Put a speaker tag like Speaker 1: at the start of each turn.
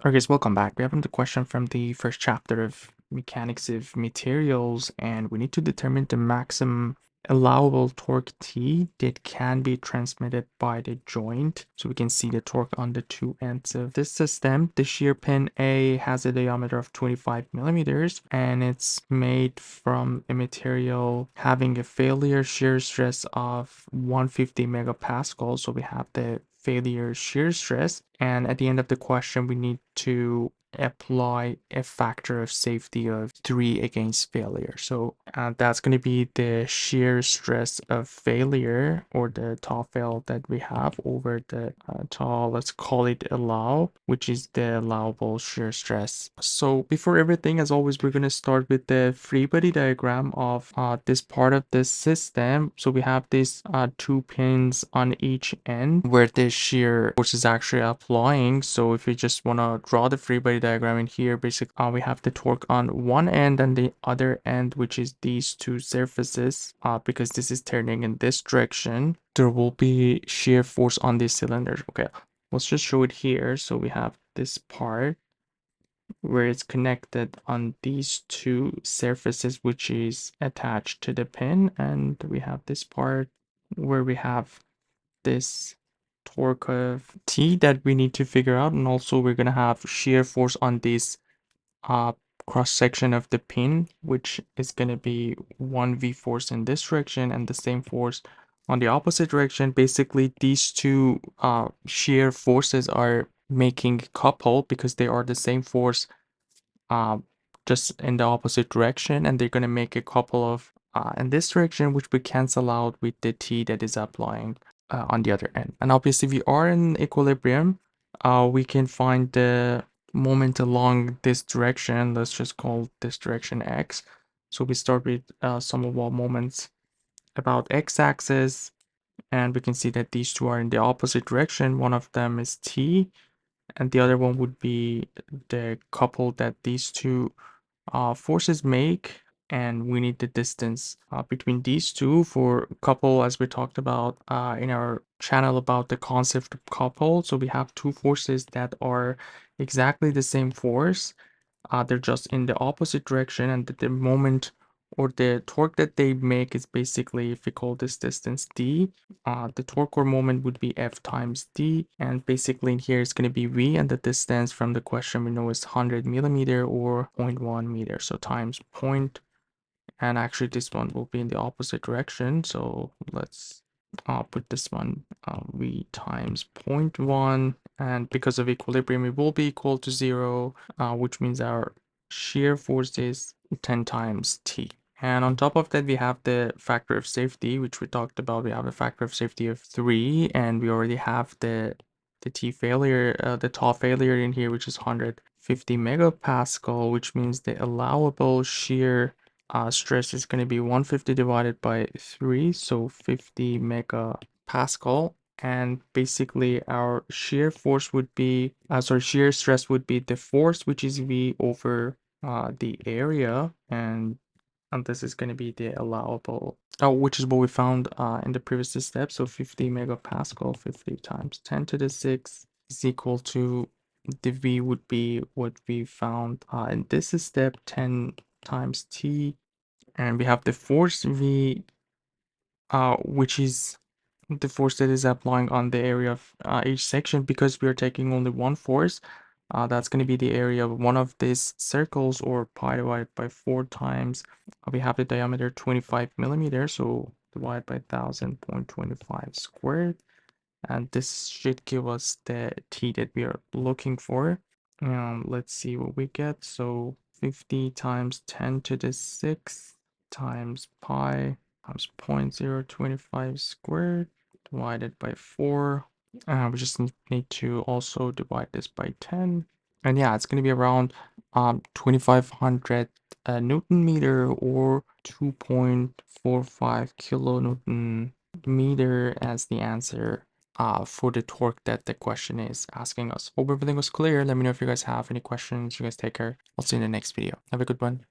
Speaker 1: Okay, guys, welcome back. We have another question from the first chapter of mechanics of materials, and we need to determine the maximum allowable torque T that can be transmitted by the joint. So we can see the torque on the two ends of this system. The shear pin A has a diameter of 25 millimeters, and it's made from a material having a failure shear stress of 150 megapascal. So we have the failure shear stress, and at the end of the question we need to apply a factor of safety of 3 against failure. So that's going to be the shear stress of failure, or the 𝛕fail that we have over the let's call it allow, which is the allowable shear stress. So before everything, as always, we're going to start with the free body diagram of this part of this system. So we have these two pins on each end where the shear force is actually applying. So if we just want to draw the free body diagram in here, basically we have the torque on one end and the other end, which is these two surfaces. Because this is turning in this direction, there will be shear force on these cylinders. Okay, let's just show it here. So we have this part where it's connected on these two surfaces, which is attached to the pin, and we have this part where we have this torque of T that we need to figure out, and also we're gonna have shear force on this cross section of the pin, which is gonna be 1V force in this direction and the same force on the opposite direction. Basically, these two shear forces are making a couple because they are the same force, uh, just in the opposite direction, and they're gonna make a couple of in this direction, which we cancel out with the T that is applying on the other end. And obviously, if we are in equilibrium, we can find the moment along this direction. Let's just call this direction X. So we start with some of our moments about X-axis, and we can see that these two are in the opposite direction. One of them is T, and the other one would be the couple that these two forces make, and we need the distance between these two for couple, as we talked about in our channel about the concept of couple. So we have two forces that are exactly the same force, they're just in the opposite direction, and the moment or the torque that they make is basically, if we call this distance d, the torque or moment would be F times d, and basically in here it's going to be V, and the distance from the question we know is 100 millimeter or 0.1 meter, so times point, and actually this one will be in the opposite direction, so let's put this one V times 0.1, and because of equilibrium it will be equal to 0, which means our shear force is 10 times T. And on top of that, we have the factor of safety, which we talked about. We have a factor of safety of 3, and we already have the 𝛕failure in here, which is 150 megapascal, which means the allowable shear stress is going to be 150 divided by 3, so 50 megapascal. And basically our shear force would be, shear stress would be the force, which is V over the area, and this is going to be the allowable, which is what we found in the previous step. So 50 megapascal, 50 times 10 to the 6 is equal to, the V would be what we found in this step, 10 times T, and we have the force V, which is the force that is applying on the area of each section. Because we are taking only one force, that's going to be the area of one of these circles, or pi divided by 4 times, we have the diameter 25 millimeters, so divided by 1000.25 squared, and this should give us the T that we are looking for. Let's see what we get. So 50 times 10 to the 6 times pi times 0.025 squared divided by 4. We just need to also divide this by 10. And yeah, it's going to be around 2500 Newton meter, or 2.45 kilonewton meter as the answer for the torque that the question is asking us. Hope everything was clear. Let me know if you guys have any questions. You guys take care. I'll see you in the next video. Have a good one.